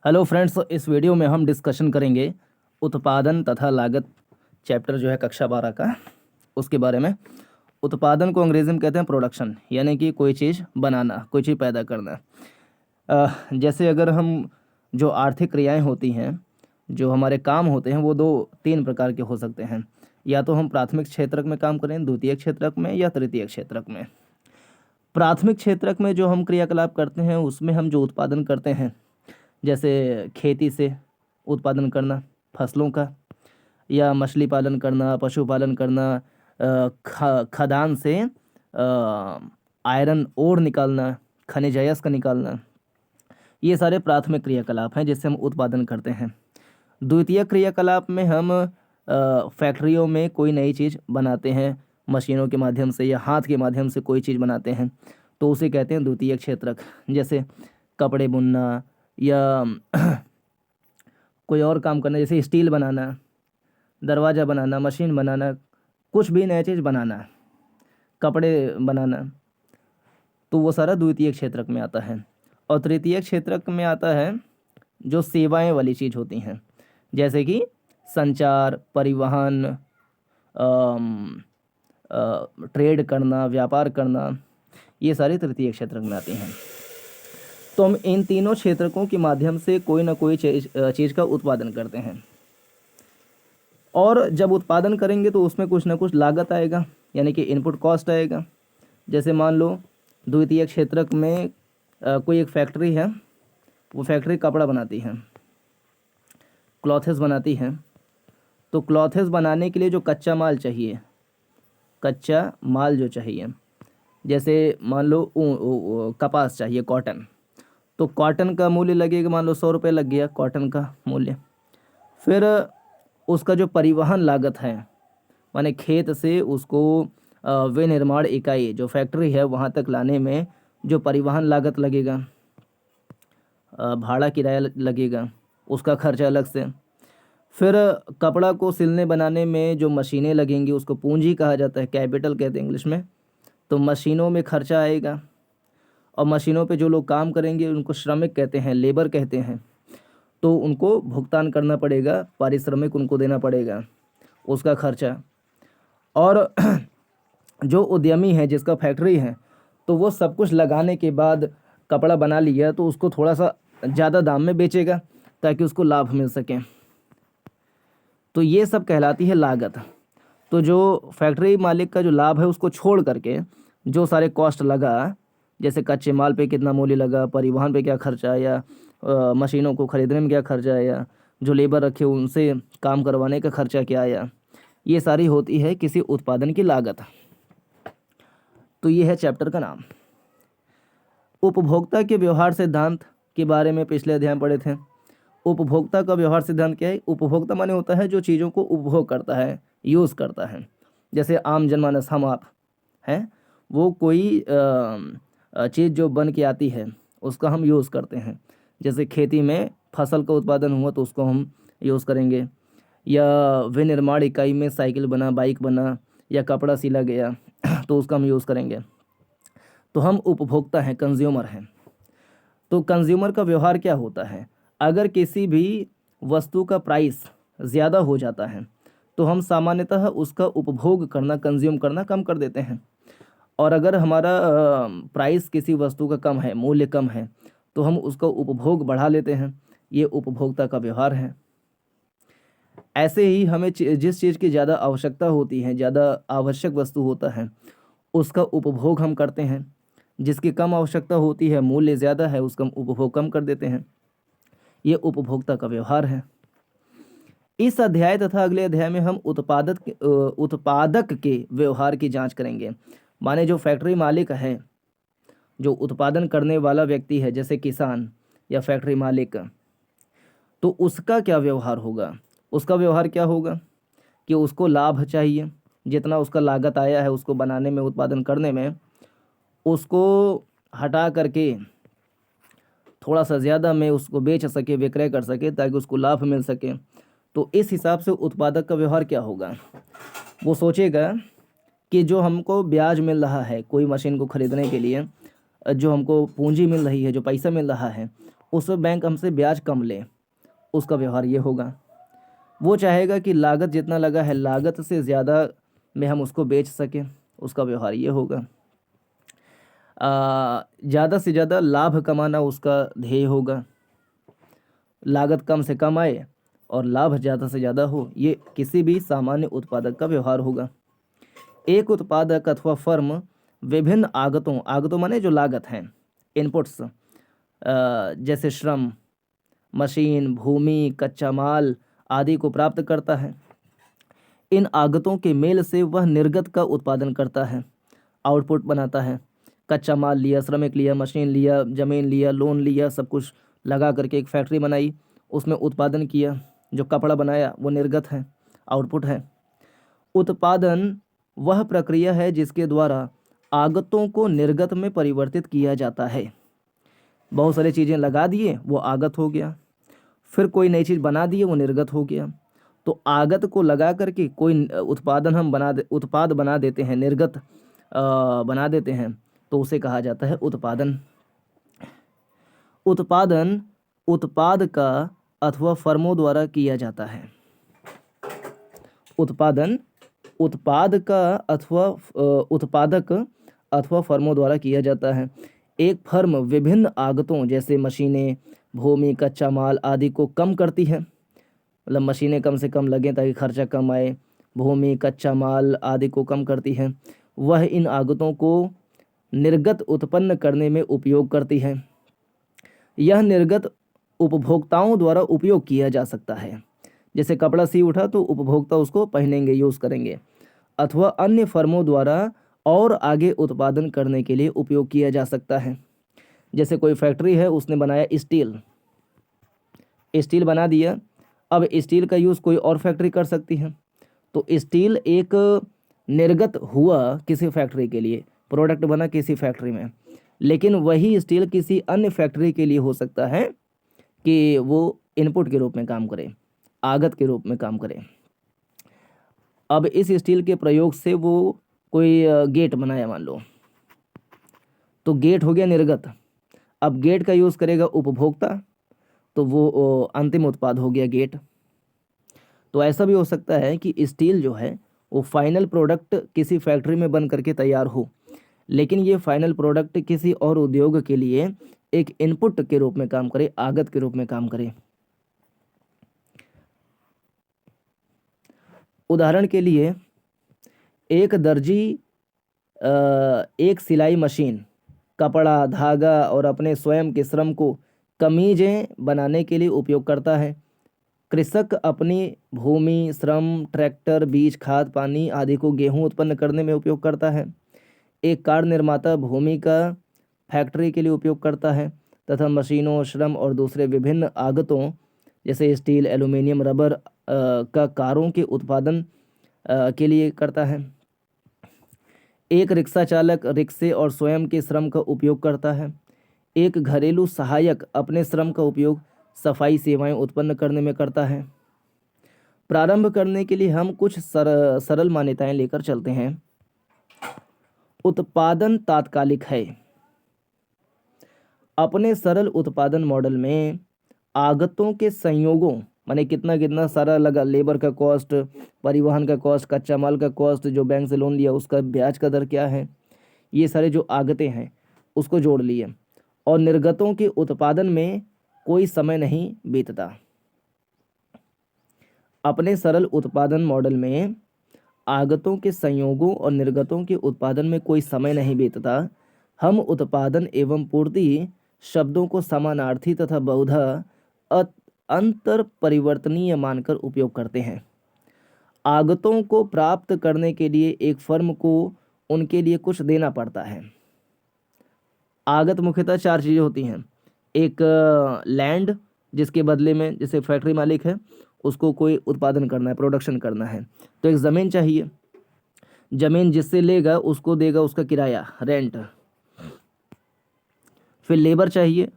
Hello friends, इस video में हम डिस्कशन करेंगे उत्पादन तथा लागत। चैप्टर जो है कक्षा 12 का, उसके बारे में। उत्पादन को अंग्रेजी में कहते हैं प्रोडक्शन, यानी कि कोई चीज़ बनाना, कोई चीज़ पैदा करना। जैसे अगर हम जो आर्थिक क्रियाएं होती हैं, जो हमारे काम होते हैं, वो दो तीन प्रकार के हो सकते हैं। या तो हम प्राथमिक क्षेत्रक में काम करें, द्वितीयक क्षेत्रक में, या तृतीयक क्षेत्रक में। प्राथमिक क्षेत्रक में जो हम क्रियाकलाप करते हैं, उसमें हम जो उत्पादन करते हैं, जैसे खेती से उत्पादन करना फसलों का, या मछली पालन करना, पशुपालन करना, खदान से आयरन ओर निकालना, खनिज अयस्क निकालना, ये सारे प्राथमिक क्रियाकलाप हैं जिससे हम उत्पादन करते हैं। द्वितीय क्रियाकलाप में हम फैक्ट्रियों में कोई नई चीज़ बनाते हैं, मशीनों के माध्यम से या हाथ के माध्यम से कोई चीज़ बनाते हैं, तो उसे कहते हैं द्वितीय क्षेत्रक। जैसे कपड़े बुनना, या कोई और काम करना, जैसे स्टील बनाना, दरवाज़ा बनाना, मशीन बनाना, कुछ भी नया चीज़ बनाना, कपड़े बनाना, तो वो सारा द्वितीय क्षेत्रक में आता है। और तृतीय क्षेत्रक में आता है जो सेवाएं वाली चीज़ होती हैं, जैसे कि संचार, परिवहन, ट्रेड करना, व्यापार करना, ये सारे तृतीय क्षेत्रक में आती हैं। तो हम इन तीनों क्षेत्रकों के माध्यम से कोई ना कोई चीज़ का उत्पादन करते हैं। और जब उत्पादन करेंगे तो उसमें कुछ ना कुछ लागत आएगा, यानी कि इनपुट कॉस्ट आएगा। जैसे मान लो द्वितीय क्षेत्रक में कोई एक फैक्ट्री है, वो फैक्ट्री कपड़ा बनाती है, क्लॉथेस बनाती है। तो क्लॉथेस बनाने के लिए जो कच्चा माल चाहिए, कच्चा माल जो चाहिए, जैसे मान लो कपास चाहिए, कॉटन, तो कॉटन का मूल्य लगेगा, मान लो 100 रुपये लग गया कॉटन का मूल्य। फिर उसका जो परिवहन लागत है, माने खेत से उसको विनिर्माण इकाई जो फैक्ट्री है वहाँ तक लाने में जो परिवहन लागत लगेगा, भाड़ा किराया लगेगा, उसका खर्चा अलग से। फिर कपड़ा को सिलने बनाने में जो मशीनें लगेंगी, उसको पूंजी कहा जाता है, कैपिटल कहते हैं इंग्लिश में। तो मशीनों में खर्चा आएगा, और मशीनों पे जो लोग काम करेंगे उनको श्रमिक कहते हैं, लेबर कहते हैं। तो उनको भुगतान करना पड़ेगा, पारिश्रमिक उनको देना पड़ेगा, उसका खर्चा। और जो उद्यमी है, जिसका फैक्ट्री है, तो वो सब कुछ लगाने के बाद कपड़ा बना लिया तो उसको थोड़ा सा ज़्यादा दाम में बेचेगा ताकि उसको लाभ मिल सके। तो ये सब कहलाती है लागत। तो जो फैक्ट्री मालिक का जो लाभ है उसको छोड़ करके जो सारे कॉस्ट लगा, जैसे कच्चे माल पे कितना मूल्य लगा, परिवहन पे क्या खर्चा आया, मशीनों को ख़रीदने में क्या खर्चा आया, जो लेबर रखे उनसे काम करवाने का खर्चा क्या आया, ये सारी होती है किसी उत्पादन की लागत। तो ये है चैप्टर का नाम। उपभोक्ता के व्यवहार सिद्धांत के बारे में पिछले अध्याय में पढ़े थे। उपभोक्ता का व्यवहार सिद्धांत क्या है? उपभोक्ता माने होता है जो चीज़ों को उपभोग करता है, यूज़ करता है। जैसे आम जनमानस, हम आप हैं, वो कोई चीज़ जो बन के आती है उसका हम यूज़ करते हैं। जैसे खेती में फसल का उत्पादन हुआ तो उसको हम यूज़ करेंगे, या विनिर्माण इकाई में साइकिल बना, बाइक बना, या कपड़ा सिला गया तो उसका हम यूज़ करेंगे। तो हम उपभोक्ता हैं, कंज्यूमर हैं। तो कंज्यूमर का व्यवहार क्या होता है? अगर किसी भी वस्तु का प्राइस ज़्यादा हो जाता है तो हम सामान्यतः उसका उपभोग करना, कंज्यूम करना कम कर देते हैं। और अगर हमारा प्राइस किसी वस्तु का कम है, मूल्य कम है, तो हम उसका उपभोग बढ़ा लेते हैं। ये उपभोक्ता का व्यवहार है। ऐसे ही हमें जिस चीज़ की ज़्यादा आवश्यकता होती है, ज़्यादा आवश्यक वस्तु होता है, उसका उपभोग हम करते हैं। जिसकी कम आवश्यकता होती है, मूल्य ज़्यादा है, उसका हम उपभोग कम कर देते हैं। ये उपभोक्ता का व्यवहार है। इस अध्याय तथा अगले अध्याय में हम उत्पादक के व्यवहार की जांच करेंगे। माने जो फैक्ट्री मालिक है, जो उत्पादन करने वाला व्यक्ति है, जैसे किसान या फैक्ट्री मालिक, तो उसका क्या व्यवहार होगा? उसका व्यवहार क्या होगा कि उसको लाभ चाहिए, जितना उसका लागत आया है उसको बनाने में, उत्पादन करने में, उसको हटा करके थोड़ा सा ज़्यादा में उसको बेच सके, विक्रय कर सके, ताकि उसको लाभ मिल सके। तो इस हिसाब से उत्पादक का व्यवहार क्या होगा? वो सोचेगा कि जो हमको ब्याज मिल रहा है कोई मशीन को ख़रीदने के लिए, जो हमको पूंजी मिल रही है, जो पैसा मिल रहा है, उस पर बैंक हमसे ब्याज कम ले, उसका व्यवहार ये होगा। वो चाहेगा कि लागत जितना लगा है लागत से ज़्यादा में हम उसको बेच सकें, उसका व्यवहार ये होगा। ज़्यादा से ज़्यादा लाभ कमाना उसका ध्येय होगा, लागत कम से कम आए और लाभ ज़्यादा से ज़्यादा हो, ये किसी भी सामान्य उत्पादक का व्यवहार होगा। एक उत्पादक अथवा फर्म विभिन्न आगतों माने जो लागत हैं, इनपुट्स, जैसे श्रम, मशीन, भूमि, कच्चा माल आदि को प्राप्त करता है। इन आगतों के मेल से वह निर्गत का उत्पादन करता है, आउटपुट बनाता है। कच्चा माल लिया, श्रमिक लिया, मशीन लिया, जमीन लिया, लोन लिया, सब कुछ लगा करके एक फैक्ट्री बनाई, उसमें उत्पादन किया, जो कपड़ा बनाया वो निर्गत है, आउटपुट है। उत्पादन वह प्रक्रिया है जिसके द्वारा आगतों को निर्गत में परिवर्तित किया जाता है। बहुत सारी चीज़ें लगा दिए वो आगत हो गया, फिर कोई नई चीज़ बना दिए वो निर्गत हो गया। तो आगत को लगा करके कोई उत्पाद बना देते हैं, निर्गत बना देते हैं, तो उसे कहा जाता है उत्पादन। उत्पादन उत्पाद का अथवा फर्मों द्वारा किया जाता है। उत्पादन उत्पाद का अथवा उत्पादक अथवा फर्मों द्वारा किया जाता है। एक फर्म विभिन्न आगतों जैसे मशीनें, भूमि, कच्चा माल आदि को कम करती है, मतलब मशीनें कम से कम लगें ताकि खर्चा कम आए, भूमि, कच्चा माल आदि को कम करती है। वह इन आगतों को निर्गत उत्पन्न करने में उपयोग करती है। यह निर्गत उपभोक्ताओं द्वारा उपयोग किया जा सकता है। जैसे कपड़ा सी उठा तो उपभोक्ता उसको पहनेंगे, यूज़ करेंगे, अथवा अन्य फर्मों द्वारा और आगे उत्पादन करने के लिए उपयोग किया जा सकता है। जैसे कोई फैक्ट्री है, उसने बनाया स्टील बना दिया, अब स्टील का यूज़ कोई और फैक्ट्री कर सकती है, तो स्टील एक निर्गत हुआ किसी फैक्ट्री के लिए, प्रोडक्ट बना किसी फैक्ट्री में, लेकिन वही स्टील किसी अन्य फैक्ट्री के लिए हो सकता है कि वो इनपुट के रूप में काम करे, आगत के रूप में काम करे। अब इस स्टील के प्रयोग से वो कोई गेट बनाया मान लो, तो गेट हो गया निर्गत। अब गेट का यूज़ करेगा उपभोक्ता, तो वो अंतिम उत्पाद हो गया गेट। तो ऐसा भी हो सकता है कि स्टील जो है वो फाइनल प्रोडक्ट किसी फैक्ट्री में बन करके तैयार हो, लेकिन ये फाइनल प्रोडक्ट किसी और उद्योग के लिए एक इनपुट के रूप में काम करे, आगत के रूप में काम करे। उदाहरण के लिए एक दर्जी एक सिलाई मशीन कपड़ा, धागा और अपने स्वयं के श्रम को कमीजें बनाने के लिए उपयोग करता है। कृषक अपनी भूमि, श्रम, ट्रैक्टर, बीज, खाद, पानी आदि को गेहूं उत्पन्न करने में उपयोग करता है। एक कार निर्माता भूमि का फैक्ट्री के लिए उपयोग करता है तथा मशीनों, श्रम और दूसरे विभिन्न आगतों जैसे स्टील, एल्यूमीनियम, रबर का कारों के उत्पादन के लिए करता है। एक रिक्शा चालक रिक्शे और स्वयं के श्रम का उपयोग करता है। एक घरेलू सहायक अपने श्रम का उपयोग सफाई सेवाएं उत्पन्न करने में करता है। प्रारंभ करने के लिए हम कुछ सरल मान्यताएं लेकर चलते हैं। उत्पादन तात्कालिक है। अपने सरल उत्पादन मॉडल में आगतों के संयोगों माने कितना कितना सारा लगा, लेबर का कॉस्ट, परिवहन का कॉस्ट, कच्चा माल का कॉस्ट, जो बैंक से लोन लिया उसका ब्याज का दर क्या है, ये सारे जो आगतें हैं उसको जोड़ लिए, और निर्गतों के उत्पादन में कोई समय नहीं बीतता। अपने सरल उत्पादन मॉडल में आगतों के संयोगों और निर्गतों के उत्पादन में कोई समय नहीं बीतता। हम उत्पादन एवं पूर्ति शब्दों को समानार्थी तथा बहुधा अंतर परिवर्तनीय मानकर उपयोग करते हैं। आगतों को प्राप्त करने के लिए एक फर्म को उनके लिए कुछ देना पड़ता है। आगत मुख्यतः चार चीज़ें होती हैं। एक लैंड, जिसके बदले में जैसे फैक्ट्री मालिक है उसको कोई उत्पादन करना है, प्रोडक्शन करना है, तो एक ज़मीन चाहिए। ज़मीन जिससे लेगा उसको देगा उसका किराया, रेंट। फिर लेबर चाहिए,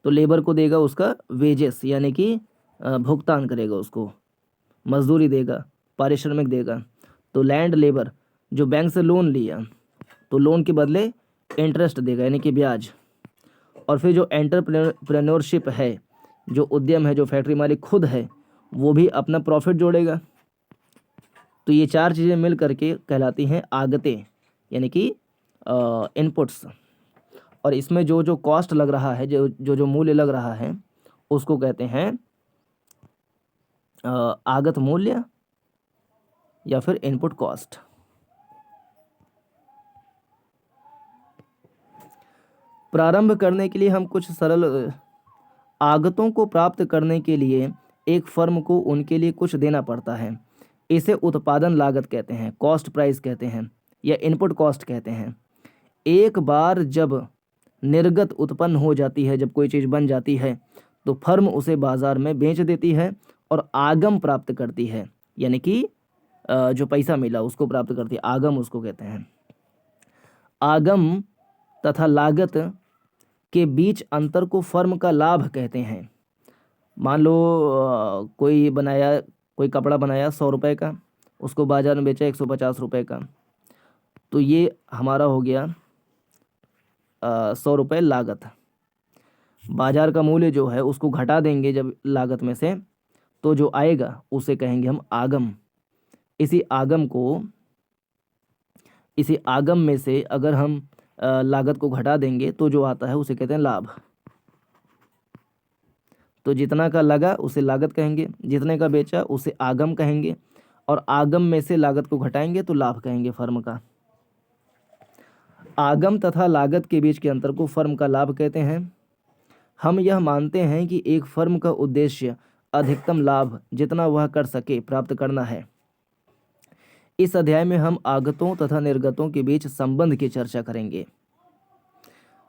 तो लेबर को देगा उसका वेजेस यानी कि भुगतान करेगा, उसको मजदूरी देगा, पारिश्रमिक देगा। तो लैंड, लेबर। जो बैंक से लोन लिया तो लोन के बदले इंटरेस्ट देगा यानी कि ब्याज। और फिर जो एंटरप्रेन्योरशिप है, जो उद्यम है, जो फैक्ट्री मालिक खुद है, वो भी अपना प्रॉफिट जोड़ेगा। तो ये चार चीज़ें मिल करके कहलाती हैं आगतें, यानी कि इनपुट्स। और इसमें जो जो कॉस्ट लग रहा है, जो मूल्य लग रहा है, उसको कहते हैं आगत मूल्य या फिर इनपुट कॉस्ट। प्रारंभ करने के लिए हम कुछ सरल आगतों को प्राप्त करने के लिए एक फर्म को उनके लिए कुछ देना पड़ता है। इसे उत्पादन लागत कहते हैं, कॉस्ट प्राइस कहते हैं, या इनपुट कॉस्ट कहते हैं। एक बार जब निर्गत उत्पन्न हो जाती है, जब कोई चीज़ बन जाती है, तो फर्म उसे बाजार में बेच देती है और आगम प्राप्त करती है, यानी कि जो पैसा मिला उसको प्राप्त करती है, आगम उसको कहते हैं। आगम तथा लागत के बीच अंतर को फर्म का लाभ कहते हैं। मान लो कोई कपड़ा बनाया 100 रुपये का, उसको बाजार में बेचा 150 रुपये का, तो ये हमारा हो गया 100 रुपये लागत। बाजार का मूल्य जो है उसको घटा देंगे जब लागत में से, तो जो आएगा उसे कहेंगे हम आगम। इसी आगम में से अगर हम लागत को घटा देंगे तो जो आता है उसे कहते हैं लाभ। तो जितना का लगा उसे लागत कहेंगे, जितने का बेचा उसे आगम कहेंगे, और आगम में से लागत को घटाएंगे तो लाभ कहेंगे फर्म का। आगम तथा लागत के बीच के अंतर को फर्म का लाभ कहते हैं। हम यह मानते हैं कि एक फर्म का उद्देश्य अधिकतम लाभ जितना वह कर सके प्राप्त करना है। इस अध्याय में हम आगतों तथा निर्गतों के बीच संबंध की चर्चा करेंगे।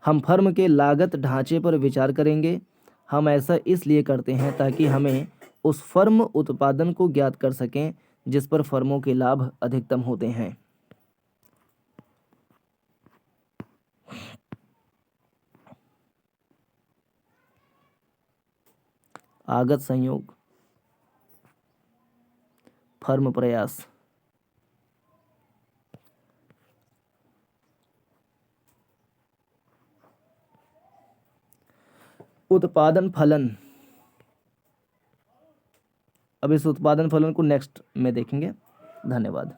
हम फर्म के लागत ढांचे पर विचार करेंगे। हम ऐसा इसलिए करते हैं ताकि हमें उस फर्म उत्पादन को ज्ञात कर सकें जिस पर फर्मों के लाभ अधिकतम होते हैं। आगत संयोग, फर्म प्रयास, उत्पादन फलन। अब इस उत्पादन फलन को नेक्स्ट में देखेंगे। धन्यवाद।